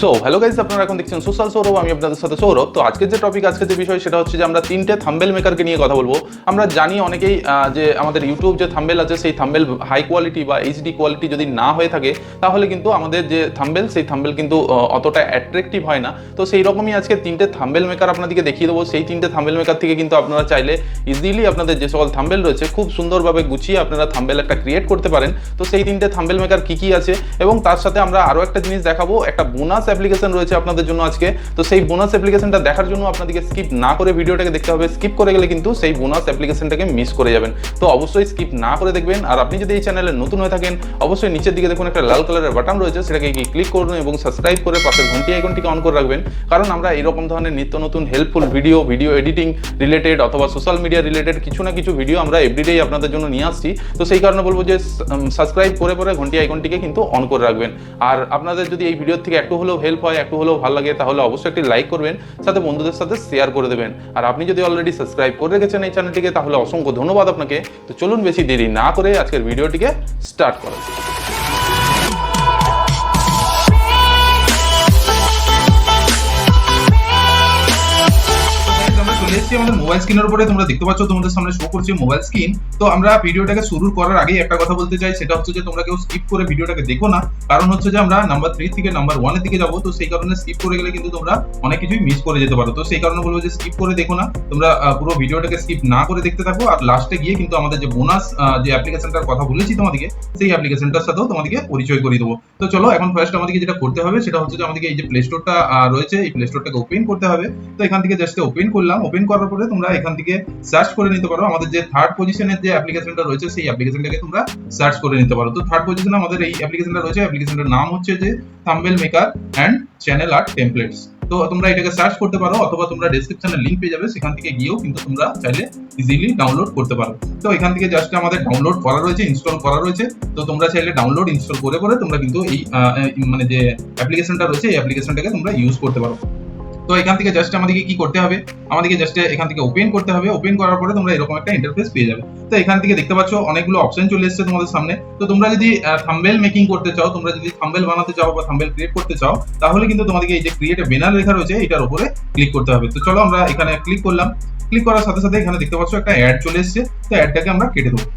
So hello guys, আপনারা এখন দেখছেন সোশ্যাল সৌরভ, আমি আপনাদের সাথে সৌরভ। তো আজকের যে টপিক, আজকের যে বিষয়, সেটা হচ্ছে যে আমরা তিনটে থাম্বেল মেকারকে নিয়ে কথা বলবো। আমরা জানি অনেকেই যে আমাদের ইউটিউব যে থাম্বেল আছে, সেই থাম্বেল হাই কোয়ালিটি বা এইচডি কোয়ালিটি যদি না হয়ে থাকে, তাহলে কিন্তু আমাদের যে থাম্বেল, সেই থাম্বেল কিন্তু অতটা অ্যাট্রাকটিভ হয় না। তো সেই রকমই আজকে তিনটে থাম্বেল মেকার আপনাদেরকে দেখিয়ে দেবো। সেই তিনটে থাম্বেল মেকার থেকে কিন্তু আপনারা চাইলে ইজিলি আপনাদের যে সকল থাম্বেল রয়েছে খুব সুন্দরভাবে গুছিয়ে আপনারা থাম্বেল একটা ক্রিয়েট করতে পারেন। তো সেই তিনটে থাম্বেল মেকার কী আছে, এবং তার সাথে আমরা আরও একটা জিনিস দেখাবো, একটা বোনাস অ্যাপ্লিকেশন রয়েছে আপনাদের জন্য আজকে। তো সেই বোনাস অ্যাপ্লিকেশনটা দেখার জন্য আপনাদেরকে স্কিপ না করে ভিডিওটাকে দেখতে হবে। স্কিপ করে গেলে কিন্তু সেই বোনাস অ্যাপ্লিকেশনটাকে মিস করে যাবেন। তো অবশ্যই স্কিপ না করে দেখবেন। আর আপনি যদি এই চ্যানেলে নতুন হয়ে থাকেন, অবশ্যই নিচের দিকে দেখুন একটা লাল কালারের বাটন রয়েছে, সেটাকে ক্লিক করুন এবং সাবস্ক্রাইব করে পাশের ঘন্টি আইকনটিকে অন করে রাখবেন। কারণ আমরা এরকম ধরনের নিত্য নতুন হেল্পফুল ভিডিও এডিটিং রিলেটেড অথবা সোশ্যাল মিডিয়া রিলেটেড কিছু না কিছু ভিডিও আমরা এভরিডেই আপনাদের জন্য নিয়ে আসছি। তো সেই কারণে বলবো যে সাবস্ক্রাইব করে ঘন্টি আইকনটিকে কিন্তু অন করে রাখবেন। আর আপনাদের যদি এই ভিডিও থেকে একটু হলেও হেল্প হয়, একটু হলেও ভালো লাগে, তাহলে অবশ্যই একটি লাইক করবেন, সাথে বন্ধুদের সাথে শেয়ার করে দেবেন। আর আপনি যদি অলরেডি সাবস্ক্রাইব করে রেখেছেন এই চ্যানেলটিকে, তাহলে অসংখ্য ধন্যবাদ আপনাকে। তো চলুন বেশি দেরি না করে আজকের ভিডিওটিকে স্টার্ট করা। আমাদের মোবাইল স্ক্রিনের উপরে তোমরা দেখতে পাচ্ছ, তোমাদের সামনে শো করছে মোবাইল স্ক্রিন। তো আমরা ভিডিওটাকে শুরু করার আগে একটা কথা বলতে চাই, সেটা হচ্ছে যে তোমরা কেউ স্কিপ করে ভিডিওটাকে দেখো না। কারণ হচ্ছে যে আমরা নাম্বার 3 থেকে নাম্বার 1 এর দিকে যাবো। তো সেই কারণে স্কিপ করে গেলে কিন্তু তোমরা অনেক কিছুই মিস করে যেতে পারো। তো সেই কারণে বলবো যে স্কিপ করে দেখো না, তোমরা পুরো ভিডিওটাকে স্কিপ না করে দেখতে থাকো। আর লাস্টে গিয়ে কিন্তু আমাদের যে বোনাস যে অ্যাপ্লিকেশনটার কথা বলেছি তোমাদেরকে, সেই অ্যাপ্লিকেশনটার সাথেও তোমাদেরকে পরিচয় করে দেবো। তো চলো, এখন ফার্স্ট আমাদেরকে যেটা করতে হবে সেটা হচ্ছে যে আমাদেরকে এই যে প্লে স্টোরটা রয়েছে, এই প্লে স্টোরটাকে ওপেন করতে হবে। তো এখান থেকে জাস্ট ওপেন করলাম। ওপেন করার পরে তোমরা এখান থেকে সার্চ করে নিতে পারো আমাদের যে থার্ড পজিশনের যে অ্যাপ্লিকেশনটা রয়েছে, সেই অ্যাপ্লিকেশনটাকে তোমরা সার্চ করে নিতে পারো। তো থার্ড পজিশনে আমাদের এই অ্যাপ্লিকেশনটা রয়েছে। অ্যাপ্লিকেশনটার নাম হচ্ছে যে thumbnail maker and channel art templates. তো তোমরা এটাকে সার্চ করতে পারো, অথবা তোমরা ডেসক্রিপশনে লিংক পেয়ে যাবে, সেখান থেকে গিয়েও কিন্তু তোমরা চাইলে ইজিলি ডাউনলোড করতে পারো। তো এখান থেকে জাস্ট আমাদের ডাউনলোড করা রয়েছে, ইনস্টল করা রয়েছে। তো তোমরা চাইলে ডাউনলোড ইনস্টল করে তোমরা কিন্তু এই মানে যে অ্যাপ্লিকেশনটা রয়েছে, এই অ্যাপ্লিকেশনটাকে তোমরা ইউজ করতে পারো। তো এখান থেকে জাস্ট আমাদেরকে কি করতে হবে, আমাদেরকে জাস্ট এখান থেকে ওপেন করতে হবে। ওপেন করার পরে তোমরা এরকম একটা ইন্টারফেস পেয়ে যাবে। তো এখান থেকে দেখতে পাচ্ছ অনেকগুলো অপশন চলে এসেছে তোমাদের সামনে। তো তোমরা যদি থাম্বনেল মেকিং করতে চাও, তোমরা যদি থাম্বনেল বানাতে চাও বা থাম্বনেল ক্রিয়েট করতে চাও, তাহলে কিন্তু তোমাদেরকে এই যে ক্রিয়েট এ ব্যানার লেখা রয়েছে, এটার উপরে ক্লিক করতে হবে। তো চলো আমরা এখানে ক্লিক করলাম। ক্লিক করার সাথে সাথে এখানে দেখতে পাচ্ছ একটা অ্যাড চলে এসেছে। তো অ্যাডটাকে আমরা কেটে দেবো।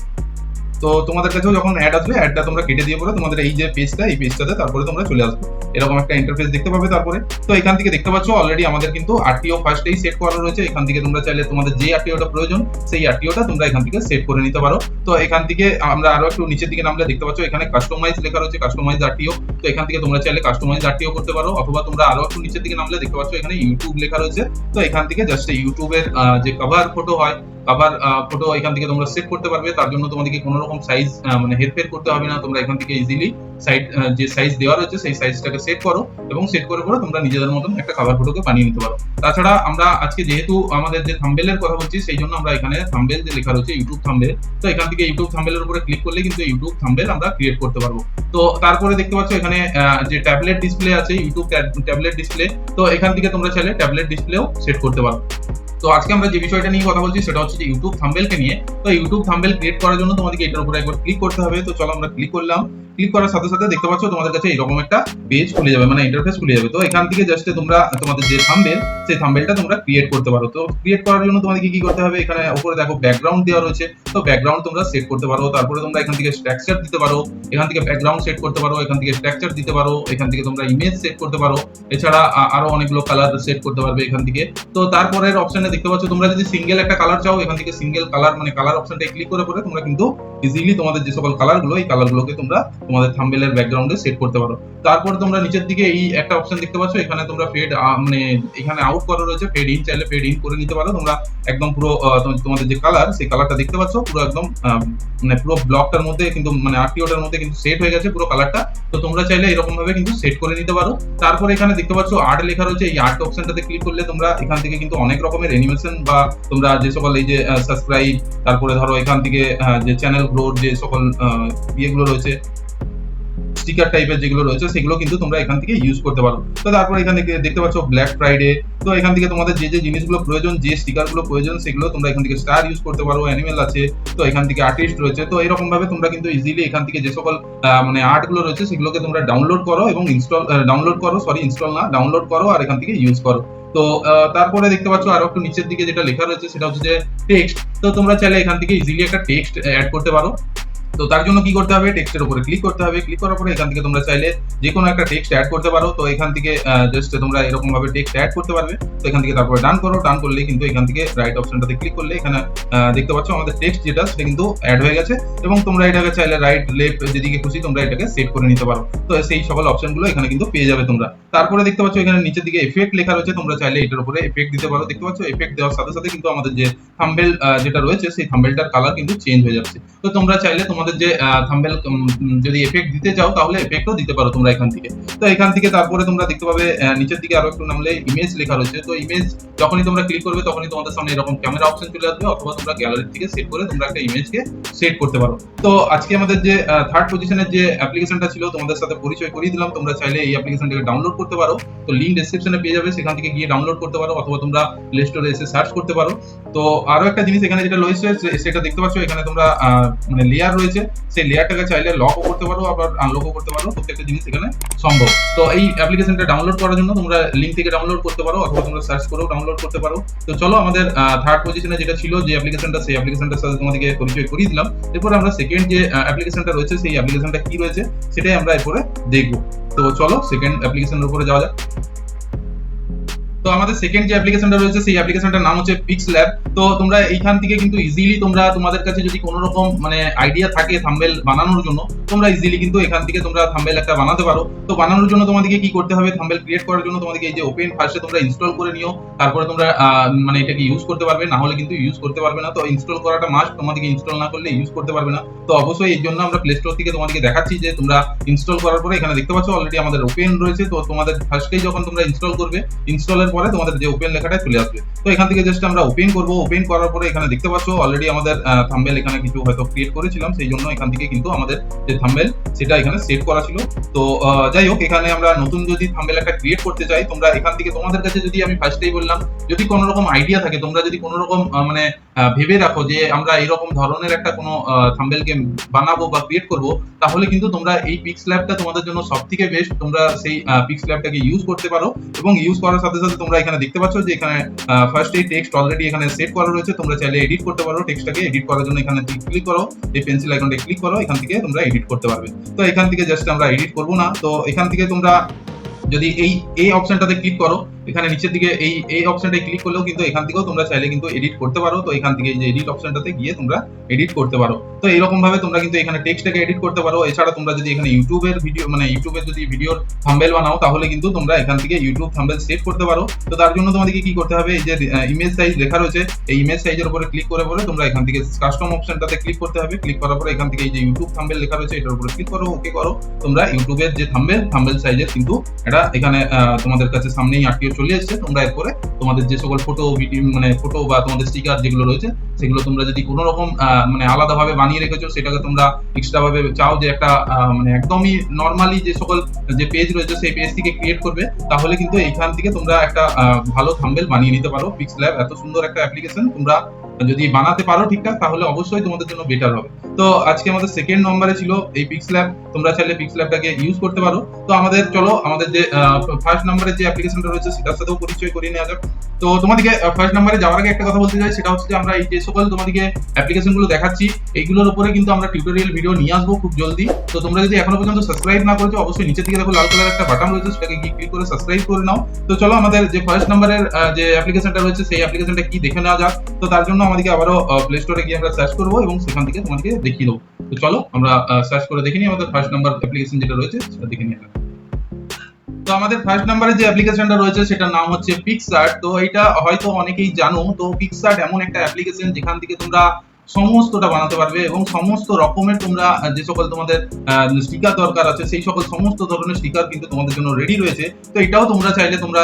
তো তোমাদের কাছেও যখন অ্যাড আসবে, অ্যাডটা তোমরা কেটে দিয়ে পরে তোমাদের এই যে পেজটা, এই পেজটাতে তারপরে তোমরা চলে আসবে। এরকম একটা ইন্টারফেস দেখতে পাবে। তারপরে তো এখান থেকে দেখতে পাচ্ছ অলরেডি আমাদের কিন্তু আরটিও ফার্স্টেই সেট করা রয়েছে। এখান থেকে তোমরা চাইলে তোমাদের যে আরটিওটা প্রয়োজন, সেই আরটিওটা তোমরা এখান থেকে সেট করে নিতে পারো। তো এখান থেকে আমরা আরো একটু নিচের দিকে নামলে দেখতে পাচ্ছ এখানে কাস্টমাইজ লেখা রয়েছে, কাস্টমাইজ আরটিও। তো এখান থেকে তোমরা চাইলে কাস্টমাইজ আরটিও করতে পারো, অথবা তোমরা আরো একটু নিচের দিকে নামলে দেখতে পাচ্ছ এখানে ইউটিউব লেখা রয়েছে। তো এখান থেকে জাস্ট ইউটিউবের যে কভার ফটো হয়, কভার ফটো এখান থেকে তোমরা সেট করতে পারবে। তার জন্য তোমাদেরকে কোনো রকম সাইজ মানে হেরফের করতে হবে না। তোমরা এখান থেকে ইজিলি যে সাইজ দেওয়া রয়েছে, সেই সাইজটাকে সেট করো, এবং সেট করে পরে তোমরা নিজেদের মতন একটা কভার ফটোকে বানিয়ে নিতে পারো। তাছাড়া আমরা আজকে যেহেতু আমাদের যে থাম্বনেলের কথা বলছি, সেই জন্য আমরা এখানে থাম্বনেল যে লেখা রয়েছে ইউটিউব থাম্বনেল, তো এখান থেকে ইউটিউব থাম্বনেলের উপরে ক্লিক করলে কিন্তু ইউটিউব থাম্বনেল আমরা ক্রিয়েট করতে পারবো। তো তারপরে দেখতে পাচ্ছ এখানে যে ট্যাবলেট ডিসপ্লে আছে, ইউটিউব ট্যাবলেট ডিসপ্লে। তো এখান থেকে তোমরা চাইলে ট্যাবলেট ডিসপ্লেও সেট করতে পারো। তো আজকে আমরা যে বিষয়টা নিয়ে কথা বলছি সেটা হচ্ছে যে ইউটিউব থাম্বনেলকে নিয়ে। তো ইউটিউব থাম্বনেল ক্রিয়েট করার জন্য তোমাদেরকে এটার উপরে একবার ক্লিক করতে হবে। তো চলো আমরা ক্লিক করলাম। ক্লিক করার সাথে সাথে দেখতে পাচ্ছ তোমাদের কাছে এরকম একটা পেজ খুলে যাবে, মানে ইন্টারফেস খুলে যাবে। তো এখান থেকে জাস্ট তোমরা তোমাদের যে থাম্বনেল, সেই থাম্বনেলটা তোমরা ক্রিয়েট করতে পারো। তো ক্রিয়েট করার জন্য তোমাদেরকে কি করতে হবে, এখানে উপরে দেখো ব্যাকগ্রাউন্ড দেওয়া রয়েছে। তো ব্যাকগ্রাউন্ড তোমরা সেট করতে পারো। তারপরে তোমরা এখান থেকে স্ট্রাকচার দিতে পারো, এখান থেকে ব্যাকগ্রাউন্ড সেট করতে পারো, এখান থেকে স্ট্রাকচার দিতে পারো, এখান থেকে তোমরা ইমেজ সেট করতে পারো। এছাড়া আরো অনেকগুলো কালার সেট করতে পারবে এখান থেকে। তো তারপরের অপশনে দেখতে পাচ্ছ তোমরা যদি সিঙ্গেল একটা কালার চাও, এখান থেকে সিঙ্গেল কালার মানে কালার অপশনটা ক্লিক করে পরে তোমরা কিন্তু ইজিলি তোমাদের যে সকল কালারগুলো, এই কালারগুলোকে তোমরা তোমাদের থাম্বনেলের ব্যাকগ্রাউন্ডে সেট করতে পারো। তারপরে তোমরা নিচের দিকে এই একটা অপশন দেখতে পাচ্ছ, এখানে তোমরা ফেড মানে এখানে আউট করা রয়েছে, ফেড ইন, চাইলে ফেড ইন করে নিতে পারো। তোমরা একদম পুরো তোমাদের যে কালার, সেই কালারটা দেখতে পাচ্ছ পুরো একদম মানে পুরো ব্লকটার মধ্যে কিন্তু মানে আরটিওটার মধ্যে কিন্তু সেট হয়ে গেছে পুরো কালারটা। তো তোমরা চাইলে এরকম ভাবে কিন্তু সেট করে নিতে পারো। তারপরে এখানে দেখতে পাচ্ছ আর্ট লেখা রয়েছে, এই আর্ট অপশনটাতে ক্লিক করলে তোমরা এখান থেকে কিন্তু অনেক রকমের অ্যানিমেশন বা তোমরা যে সকল এই যে সাবস্ক্রাইব, তারপরে ধরো এখান থেকে যে চ্যানেল গ্রোথ যে সকল ইয়েগুলো রয়েছে, স্টিকার টাইপের যেগুলো রয়েছে সেগুলো কিন্তু তোমরা এখান থেকে ইউজ করতে পারো। তো তারপর এখান থেকে দেখতে পাচ্ছ ব্ল্যাক ফ্রাইডে, তো এখান থেকে তোমাদের যে যে জিনিসগুলো প্রয়োজন, যে স্টিকারগুলো প্রয়োজন সেগুলো তোমরা এখান থেকে স্টার ইউজ করতে পারো, অ্যানিমেল আছে, তো এখান থেকে আর্টিস্ট রয়েছে। তো এরকম ভাবে তোমরা কিন্তু ইজিলি এখান থেকে যে সকল মানে আর্টগুলো রয়েছে সেগুলোকে তোমরা ডাউনলোড করো এবং ডাউনলোড করো আর এখান থেকে ইউজ করো। তো তারপরে দেখতে পাচ্ছ আরো একটু নিচের দিকে যেটা লেখা রয়েছে সেটা হচ্ছে যে টেক্সট। তো তোমরা চাইলে এখান থেকে ইজিলি একটা টেক্সট অ্যাড করতে পারো। তো তার জন্য কি করতে হবে, টেক্সটের উপরে ক্লিক করতে হবে। ক্লিক করার পরে এখান থেকে তোমরা চাইলে যে কোনো একটা টেক্সট অ্যাড করতে পারো। তো এখান থেকে জাস্ট তোমরা এরকম ভাবে টেক্সট অ্যাড করতে পারবে। তো এখান থেকে তারপরে ডান করো। ডান করলে কিন্তু এখান থেকে রাইট অপশনটাতে ক্লিক করলে এখানে দেখতে পাচ্ছ আমাদের টেক্সট যেটা সেটা কিন্তু অ্যাড হয়ে গেছে এবং তোমরা এটাকে চাইলে রাইট লেফট যেদিকে খুশি তোমরা এটাকে সেট করে নিতে পারো। তো সেই সকল অপশনগুলো এখানে কিন্তু পেয়ে যাবে তোমরা। তারপরে দেখতে পাচ্ছ এখানে নিচের দিকে এফেক্ট লেখা রয়েছে, তোমরা চাইলে এটার উপরে এফেক্ট দিতে পারো। দেখতে পাচ্ছ এফেক্ট দেওয়ার সাথে সাথে কিন্তু আমাদের যে থাম্বনেল যেটা রয়েছে সেই থাম্বনেলটার কালার কিন্তু চেঞ্জ হয়ে যাচ্ছে। তো তোমরা চাইলে তোমাদের যে থাম্বনেল যদি এফেক্ট দিতে চাও তাহলে এফেক্টও দিতে পারো তোমরা এখান থেকে। তো এখান থেকে তারপরে তোমরা দেখতে পাবে নিচের দিকে আরো একটু নামলে ইমেজ লেখা রয়েছে। তো ইমেজ যখনই তোমরা ক্লিক করবে তখনই তোমাদের সামনে এরকম ক্যামেরা অপশন চলে আসবে, অথবা তোমরা গ্যালারি থেকে সেট করে তোমরা একটা ইমেজকে সেট করতে পারো। তো আজকে আমাদের যে থার্ড পজিশনের যে অ্যাপ্লিকেশনটা ছিল তোমাদের সাথে পরিচয় করিয়ে দিলাম। তোমরা চাইলে এই অ্যাপ্লিকেশনটাকে ডাউনলোড করতে পারো। তো লিংক ডেসক্রিপশনে পেয়ে যাবে, সেখান থেকে গিয়ে ডাউনলোড করতে পারো, অথবা তোমরা প্লে স্টোরে এসে সার্চ করতে পারো। তো আরো একটা জিনিস এখানে যেটা রয়েছে সেটা দেখতে পাচ্ছ এখানে তোমরা মানে লেয়ার রয়েছে, সেই লেয়ারটাকে চাইলে লকও করতে পারো আবার আনলকও করতে পারো। প্রত্যেকটা জিনিস এখানে সম্ভব। তো এই অ্যাপ্লিকেশনটা ডাউনলোড করার জন্য তোমরা লিংক থেকে ডাউনলোড করতে পারো, অথবা তোমরা সার্চ করেও ডাউনলোড করতে পারো। তো চলো আমাদের থার্ড পজিশনে যেটা ছিল যে অ্যাপ্লিকেশনটা, সেই অ্যাপ্লিকেশনটার সাথে তোমাদেরকে পরিচয় করিয়ে দিলাম। এরপর আমরা সেকেন্ড যে অ্যাপ্লিকেশনটা রয়েছে সেই অ্যাপ্লিকেশনটা কি রয়েছে সেটাই আমরা এরপরে দেখবো। তো চলো সেকেন্ড অ্যাপ্লিকেশনের উপরে যাওয়া যাক। তো আমাদের সেকেন্ড যে অ্যাপ্লিকেশনটা রয়েছে সেই অ্যাপ্লিকেশনটার নাম হচ্ছে পিক্স ল্যাব। তো তোমরা এইখান থেকে কিন্তু ইজিলি তোমরা তোমাদের কাছে যদি কোনো রকম মানে আইডিয়া থাকে থাম্বনেল বানানোর জন্য, তোমরা ইজিলি কিন্তু এখান থেকে তোমরা থাম্বনেল একটা বানাতে পারো। তো বানানোর জন্য তোমাদেরকে কি করতে হবে, থাম্বনেল ক্রিয়েট করার জন্য তোমাদেরকে এই যে ওপেন ফার্স্টে তোমরা ইনস্টল করে নিও, তারপরে তোমরা মানে এটাকে ইউজ করতে পারবে, না হলে কিন্তু ইউজ করতে পারবে না। তো ইনস্টল করাটা মাস্ট, তোমাদেরকে ইনস্টল না করলে ইউজ করতে পারবে না। তো অবশ্যই এর জন্য আমরা প্লে স্টোর থেকে তোমাদেরকে দেখাচ্ছি যে তোমরা ইনস্টল করার পরে এখানে দেখতে পাচ্ছ অলরেডি আমাদের ওপেন রয়েছে। তো তোমাদের ফার্স্টেই যখন তোমরা ইনস্টল করবে, ইনস্টলের পরে তোমাদের যে ওপেন লেখাটা চলে আসবে। তো এখান থেকে জাস্ট আমরা ওপেন করব। ওপেন করার পরে এখানে দেখতে পাচ্ছ অলরেডি আমাদের থাম্বনেল এখানে কিছু হয়তো ক্রিয়েট করেছিলাম, সেই জন্য এখান থেকে কিন্তু আমাদের যে থাম্বনেল সেটা এখানে সেট করা ছিল। তো যাই হোক, এখানে আমরা নতুন যদি থাম্বনেল একটা ক্রিয়েট করতে চাই, তোমরা এখান থেকে তোমাদের কাছে যদি আমি ফার্স্টেই বললাম যদি কোনো রকম আইডিয়া থাকে, তোমরা যদি কোনো রকম মানে ভেবে রাখো যে আমরা এরকম ধরনের একটা কোনো থাম্বনেলকে বানাবো বা ক্রিয়েট করব, তাহলে কিন্তু তোমরা এই পিক্স ল্যাবটা তোমাদের জন্য সবথেকে বেস্ট। তোমরা সেই পিক্স ল্যাবটাকে ইউজ করতে পারো এবং ইউজ করার সাথে সাথে তোমরা এখানে দেখতে পাচ্ছ যে এখানে ফার্স্ট এই টেক্সট অলরেডি এখানে সেট করা রয়েছে। তোমরা চাইলে এডিট করতে পারো। টেক্সটটাকে এডিট করার জন্য এখানে ক্লিক করো, এই পেন্সিল আইকনটা ক্লিক করো, এখান থেকে তোমরা এডিট করতে পারবে। তো এখান থেকে জাস্ট আমরা এডিট করব না। তো এখান থেকে তোমরা যদি এই অপশনটাতে ক্লিক করো, এখানে নিচের দিকে এই অপশনটায় ক্লিক করলেও কিন্তু এখান থেকেও তোমরা চাইলে কিন্তু এডিট করতে পারো। তো এখান থেকে এই যে এডিট অপশনটাতে গিয়ে তোমরা এডিট করতে পারো। তো এইরকম ভাবে তোমরা কিন্তু এখানে টেক্সটটাকে এডিট করতে পারো। এছাড়া তোমরা যদি এখানে ইউটিউবের ভিডিও মানে ইউটিউবের যদি ভিডিওর থাম্বনেল বানাও, তাহলে কিন্তু তোমরা এখান থেকে ইউটিউব থাম্বনেল সেট করতে পারো। তো তার জন্য তোমাদেরকে কি করতে হবে, এই যে ইমেজ সাইজ লেখা রয়েছে, এই ইমেজ সাইজের উপরে ক্লিক করে পরে তোমরা এখান থেকে কাস্টম অপশনটাতে ক্লিক করতে হবে। ক্লিক করার পরে এখান থেকে এই যে ইউটিউব থাম্বনেল লেখা রয়েছে এটার উপরে ক্লিক করো, ওকে করো। তোমরা ইউটিউবের যে থাম্বনেল সাইজের কিন্তু এটা এখানে তোমাদের কাছে সামনেই আটকে চলে এসেছে। তোমরা এরপরে তোমাদের যে সকল ফটো ভিডিও মানে ফটো বা তোমাদের স্টিকার যেগুলো রয়েছে সেগুলো তোমরা যদি কোনো রকম মানে আলাদাভাবে বানিয়ে রেখেছো, সেটাকে তোমরা এক্সট্রা ভাবে চাও যে একটা মানে একদমই নরমালি যে সকল যে পেজ রয়েছে সেই পেজ থেকে ক্রিয়েট করবে, তাহলে কিন্তু এইখান থেকে তোমরা একটা ভালো থাম্বনেল বানিয়ে নিতে পারো। পিক্স ল্যাব এত সুন্দর একটা অ্যাপ্লিকেশন, তোমরা যদি বানাতে পারো ঠিকঠাক তাহলে অবশ্যই তোমাদের জন্য বেটার হবে। তো আজকে আমাদের সেকেন্ড নম্বরে ছিল এই পিক্স ল্যাব। তোমরা চাইলে পিক্স ল্যাবটাকে ইউজ করতে পারো। তো আমাদের যে ফার্স্ট নম্বরে যে অ্যাপ্লিকেশনটা রয়েছে সেটার সাথেও পরিচয় করিয়ে নেওয়া যাক। তো তোমাদেরকে ফার্স্ট নম্বরে যাওয়ার আগে একটা কথা বলতে চাই, সেটা হচ্ছে যে আমরা এই যে সকল তোমাদেরকে অ্যাপ্লিকেশনগুলো দেখাচ্ছি এইগুলোর উপরে কিন্তু আমরা টিউটোরিয়াল ভিডিও নিয়ে আসবো খুব জলদি। তো তোমরা যদি এখনো পর্যন্ত সাবস্ক্রাইব না করেছো, অবশ্যই নিচের দিকে দেখো লাল কালার একটা বাটন রয়েছে, সেটাকে ক্লিক করে সাবস্ক্রাইব করে নাও। তো চলো আমাদের যে ফার্স্ট নম্বরের যে অ্যাপ্লিকেশনটা রয়েছে সেই অ্যাপ্লিকেশনটা কি দেখে নেওয়া যাক। তো তার জন্য আমাদেরকে আবারও প্লে স্টোরে গিয়ে আমরা সার্চ করবো এবং সেখান থেকে তোমাদেরকে দেখিয়ে দেবো। তো চলো আমরা সার্চ করে দেখে নিই আমাদের ফার্স্ট নাম্বার অ্যাপ্লিকেশন যেটা রয়েছে সেটা দেখে নিয়ে যাক। তো আমাদের ফার্স্ট নাম্বারে যে অ্যাপ্লিকেশনটা রয়েছে সেটার নাম হচ্ছে পিক্সআর্ট। তো এটা হয়তো অনেকেই জানো। তো পিক্সআর্ট এমন একটা অ্যাপ্লিকেশন যেখান থেকে তোমরা সমস্তটা বানাতে পারবে এবং সমস্ত রকমের তোমরা যে সকল তোমাদের স্টিকার দরকার আছে সেই সকল সমস্ত ধরনের স্টিকার কিন্তু তোমাদের জন্য রেডি রয়েছে। তো এটাও তোমরা চাইলে তোমরা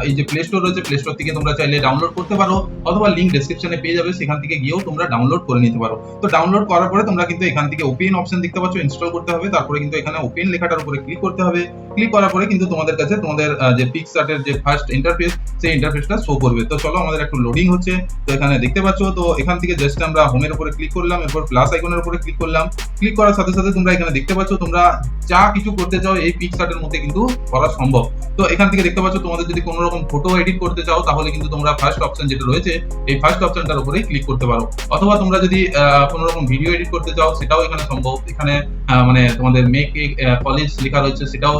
এই যে প্লে স্টোর রয়েছে প্লে স্টোর থেকে তোমরা চাইলে ডাউনলোড করতে পারো, অথবা লিঙ্ক ডেসক্রিপশনে পেয়ে যাবে, সেখান থেকে গিয়েও তোমরা ডাউনলোড করে নিতে পারো। তো ডাউনলোড করার পরে তোমরা কিন্তু এখান থেকে ওপেন অপশন দেখতে পাচ্ছ, ইনস্টল করতে হবে, তারপরে কিন্তু এখানে ওপেন লেখাটার উপরে ক্লিক করতে হবে। ক্লিক করার পরে কিন্তু তোমাদের কাছে তোমাদের যে পিক্সার্টের যে ফার্স্ট ইন্টারফেস সেই ইন্টারফেসটা শো করবে। তো চলো আমাদের একটু লোডিং হচ্ছে। তো এখানে দেখতে পাচ্ছ, তো এখান থেকে জাস্ট আমরা হোমের উপরে ক্লিক করলাম, এরপর প্লাস আইকনের উপরে ক্লিক করলাম। ক্লিক করার সাথে সাথে তোমরা এখানে দেখতে পাচ্ছ তোমরা যা কিছু করতে চাও এই পিক্সার্টের মধ্যে কিন্তু করা সম্ভব। তো এখান থেকে দেখতে পাচ্ছ তোমাদের যদি কোনো রকম ফটো এডিট করতে চাও তাহলে কিন্তু তোমরা ফার্স্ট অপশন যেটা রয়েছে এই ফার্স্ট অপশনটার উপরেই ক্লিক করতে পারো, অথবা তোমরা যদি কোনো রকম ভিডিও এডিট করতে চাও সেটাও এখানে সম্ভব। এখানে মানে তোমাদের মেক কলেজ লেখা রয়েছে সেটাও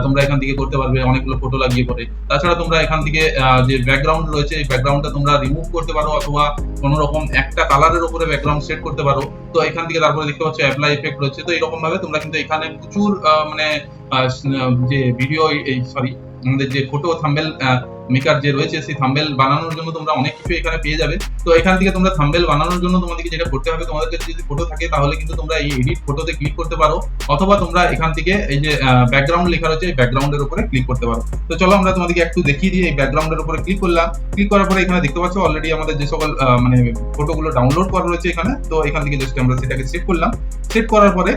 তোমরা এখান থেকে করতে পারবে অনেকগুলো ফটো লাগিয়ে পরে। তাছাড়া তোমরা এখান থেকে যে ব্যাকগ্রাউন্ড রয়েছে এই ব্যাকগ্রাউন্ডটা তোমরা রিমুভ করতে পারো, অথবা কোনো রকম একটা কালারের উপরে ব্যাকগ্রাউন্ড সেট করতে পারো। তো এখান থেকে তারপরে দেখতে পাচ্ছ অ্যাপ্লাই এফেক্ট রয়েছে। তো এরকম ভাবে তোমরা কিন্তু এখানে প্রচুর মানে যে ভিডিও সরি আমাদের যে ফটো থাম্বনেল মেকার যে রয়েছে সেই থাম্বনেল বানানোর জন্য তোমরা অনেক কিছু এখানে পেয়ে যাবে। তো এখান থেকে তোমরা থাম্বনেল বানানোর জন্য তোমাদেরকে যেটা করতে হবে, তোমাদের কাছে যদি ফটো থাকে তাহলে কিন্তু তোমরা এই এডিট ফটোতে ক্লিক করতে পারো, অথবা তোমরা এখান থেকে এই যে ব্যাকগ্রাউন্ড লেখা রয়েছে এই ব্যাকগ্রাউন্ডের উপরে ক্লিক করতে পারো। তো চলো আমরা তোমাদেরকে একটু দেখিয়ে দিই। এই ব্যাকগ্রাউন্ডের উপরে ক্লিক করলাম, ক্লিক করার পরে এখানে দেখতে পাচ্ছ অলরেডি আমাদের যে সকল মানে ফটোগুলো ডাউনলোড করা রয়েছে এখানে। তো এখান থেকে জাস্ট আমরা সেটাকে সেট করলাম। সেট করার পরে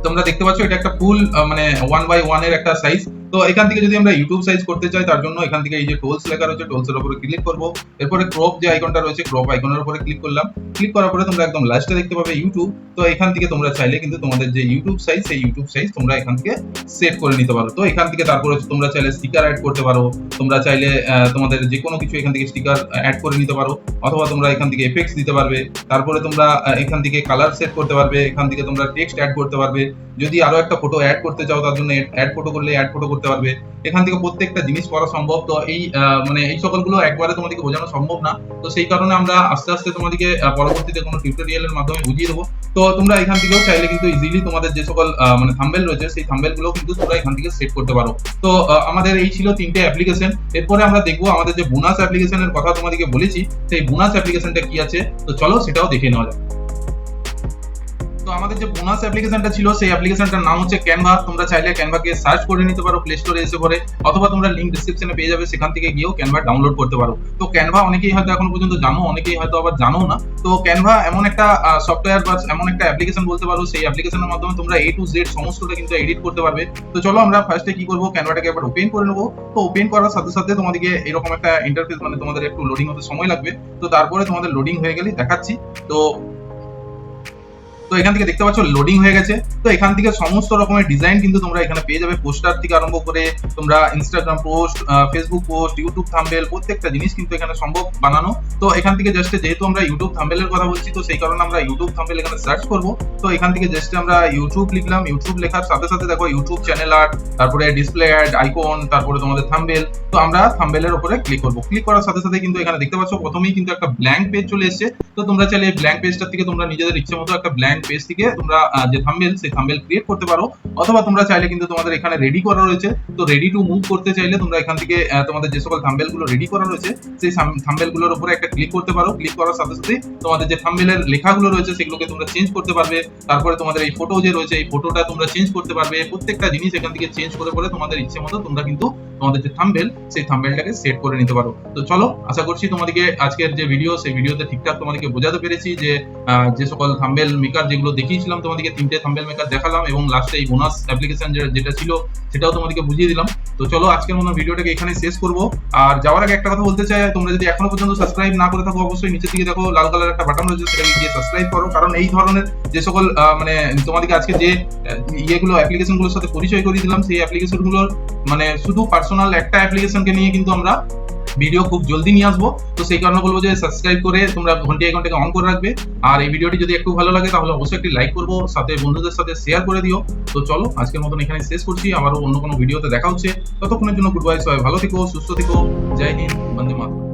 তোমরা দেখতে পাচ্ছ এটা একটা ফুল মানে 1/1 এর একটা সাইজ। তো এখান থেকে যদি আমরা ইউটিউব সাইজ করতে চাই তার জন্য এখান থেকে এই যে টুলস লেখা রয়েছে টুলসের উপরে ক্লিক করব। এরপরে ক্রপ যে আইকনটা রয়েছে ক্রপ আইকনের উপরে ক্লিক করলাম। ক্লিক করার পরে তোমরা একদম লাস্টে দেখতে পাবে ইউটিউব। তো এখান থেকে তোমরা চাইলে কিন্তু তোমাদের যে ইউটিউব সাইজ সেই ইউটিউব সাইজ তোমরা এখান থেকে সেট করে নিতে পারো। তো এখান থেকে তারপরে তোমরা চাইলে স্টিকার অ্যাড করতে পারো, তোমরা চাইলে তোমাদের যে কোনো কিছু এখান থেকে স্টিকার অ্যাড করে নিতে পারো, অথবা তোমরা এখান থেকে এফেক্টস দিতে পারবে। তারপরে তোমরা এখান থেকে কালার সেট করতে পারবে, এখান থেকে তোমরা টেক্সট অ্যাড করতে পারবে। যদি আরো একটা ফটো অ্যাড করতে চাও তার জন্য অ্যাড ফটো করলে অ্যাড ফটো করতে পারবে। এখান থেকে প্রত্যেকটা জিনিস করা সম্ভব। তো এই মানে এই সকলগুলো একবারে তোমাদেরকে বোঝানো সম্ভব না, তো সেই কারণে আমরা আস্তে আস্তে তোমাদেরকে পরবর্তীতে কোনো টিউটোরিয়ালের মাধ্যমে বুঝিয়ে দেবো। তো তোমরা এখান থেকেও চাইলে কিন্তু ইজিলি তোমাদের যে সকল মানে থাম্বনেল রয়েছে সেই থাম্বনেল গুলো কিন্তু তোমরা এখান থেকে সেট করতে পারো। তো আমাদের এই ছিল 3টে অ্যাপ্লিকেশন। এরপরে আমরা দেখবো আমাদের যে বোনাস অ্যাপ্লিকেশনের কথা তোমাদেরকে বলেছি সেই বোনাস অ্যাপ্লিকেশনটা কি আছে। তো চলো সেটাও দেখে নেওয়া যাক। তো আমাদের যে বোনাস অ্যাপ্লিকেশনটা ছিল সেই অ্যাপ্লিকেশনটার নাম হচ্ছে ক্যানভা। তোমরা চাইলে ক্যানভাকে সার্চ করে নিতে পারো প্লে স্টোরে এসে পরে, অথবা তোমরা লিংক ডেসক্রিপশনে পেয়ে যাবে, সেখান থেকে গিয়েও ক্যানভা ডাউনলোড করতে পারো। তো ক্যানভা অনেকেই হয়তো এখনো পর্যন্ত জানো, অনেকেই হয়তো আবার জানো না। তো ক্যানভা এমন একটা সফটওয়্যার বা এমন একটা অ্যাপ্লিকেশন বলতে পারো, সেই অ্যাপ্লিকেশনের মাধ্যমে তোমরা A to Z সমস্তটা কিন্তু এডিট করতে পারবে। তো চলো আমরা ফার্স্টে কি করবো, ক্যানভাটাকে একবার ওপেন করে নেবো। তো ওপেন করার সাথে সাথে তোমাদেরকে এরকম একটা ইন্টারফেস মানে তোমাদের একটু লোডিং হতে সময় লাগবে। তো তারপরে তোমাদের লোডিং হয়ে গেলেই দেখাচ্ছি। তো এখান থেকে দেখতে পাচ্ছ লোডিং হয়ে গেছে। তো এখান থেকে সমস্ত রকমের ডিজাইন কিন্তু তোমরা এখানে পেয়ে যাবে, পোস্টার থেকে আরম্ভ করে তোমরা Instagram post, Facebook post, YouTube thumbnail প্রত্যেকটা জিনিস কিন্তু এখানে সম্ভব বানানো। তো এখান থেকে জাস্ট যেহেতু আমরা ইউটিউব থাম্বনেলের কথা বলছি তো সেই কারণে আমরা ইউটিউব থাম্বনেল এখানে সার্চ করব। তো এখান থেকে জাস্ট আমরা ইউটিউব লিখলাম, ইউটিউব লেখার সাথে সাথে দেখো ইউটিউব চ্যানেল আর্ট, তারপরে ডিসপ্লে অ্যাড আইকন, তারপরে তোমাদের থাম্বনেল। তো আমরা থাম্বনেলের উপরে ক্লিক করব। ক্লিক করার সাথে সাথে কিন্তু এখানে দেখতে পাচ্ছ প্রথমেই কিন্তু একটা ব্ল্যাঙ্ক পেজ চলে এসেছে। তো তোমরা চাইলে এই ব্ল্যাঙ্ক পেজটার থেকে তোমরা নিজেদের ইচ্ছে মতো একটা ব্ল্যাঙ্ক পেজ থেকে তোমরা যে থাম্বনেল সেই থাম্বনেল ক্রিয়েট করতে পারো, অথবা তোমরা চাইলে কিন্তু তোমাদের এখানে রেডি করা রয়েছে। তো রেডি টু মুভ করতে চাইলে তোমরা এখান থেকে তোমাদের যে সকল থাম্বনেল গুলো রেডি করা রয়েছে সেই থাম্বনেল গুলোর উপরে একটা ক্লিক করতে পারো। ক্লিক করার সাথে সাথে তোমাদের যে থাম্বনেলের লেখাগুলো রয়েছে সেগুলোকে তোমরা চেঞ্জ করতে পারবে। তারপরে তোমাদের এই ফটো যে রয়েছে এই ফটোটা তোমরা চেঞ্জ করতে পারবে। প্রত্যেকটা জিনিস এখান থেকে চেঞ্জ করে পরে তোমাদের ইচ্ছে মতো তোমরা কিন্তু তোমাদের যে থাম্বনেল সেই থাম্বনেলটাকে সেট করে নিতে পারো। তো চলো আশা করছি তোমাদেরকে আজকের যে ভিডিও সেই ভিডিওতে ঠিকঠাক তোমাদেরকে বোঝাতে পেরেছি যে সকল থাম্বনেল মেকার যেগুলো দেখিয়েছিলাম তোমাদেরকে 3টে থাম্বনেল মেকার দেখালাম, এবং লাস্টে এই বোনাস অ্যাপ্লিকেশন যেটা ছিল সেটাও তোমাদেরকে বুঝিয়ে দিলাম। তো চলো আজকের মতো ভিডিওটাকে এখানে শেষ করব। আর যাওয়ার আগে একটা কথা বলতে চাই, তোমরা যদি এখনো পর্যন্ত সাবস্ক্রাইব না করে থাকো অবশ্যই নিচের দিকে দেখো লাল কালার একটা বাটন রয়েছে, সেটাকে গিয়ে সাবস্ক্রাইব করো। কারণ এই ধরনের যে সকল মানে তোমাদেরকে আজকে যে ইয়েগুলো অ্যাপ্লিকেশনগুলোর সাথে পরিচয় করিয়ে দিলাম সেই অ্যাপ্লিকেশনগুলোর মানে শুধু পার্সোনাল একটা অ্যাপ্লিকেশনকে নিয়ে কিন্তু আমরা ভিডিও খুব জলদি নিয়ে আসবো। তো সেই কারণে বলবো যে সাবস্ক্রাইব করে তোমরা ঘন্টি আইকনটাকে অন করে রাখবে। আর এই ভিডিওটি যদি একটু ভালো লাগে তাহলে অবশ্যই একটি লাইক করবো, সাথে বন্ধুদের সাথে শেয়ার করে দিও। তো চলো আজকের মতন এখানে শেষ করছি, আবারও অন্য কোনো ভিডিওতে দেখা হচ্ছে। ততক্ষণের জন্য গুড বাই, সবাই ভালো থেকো, সুস্থ থেকো, জয় হিন্দ, বন্দে মাতরম।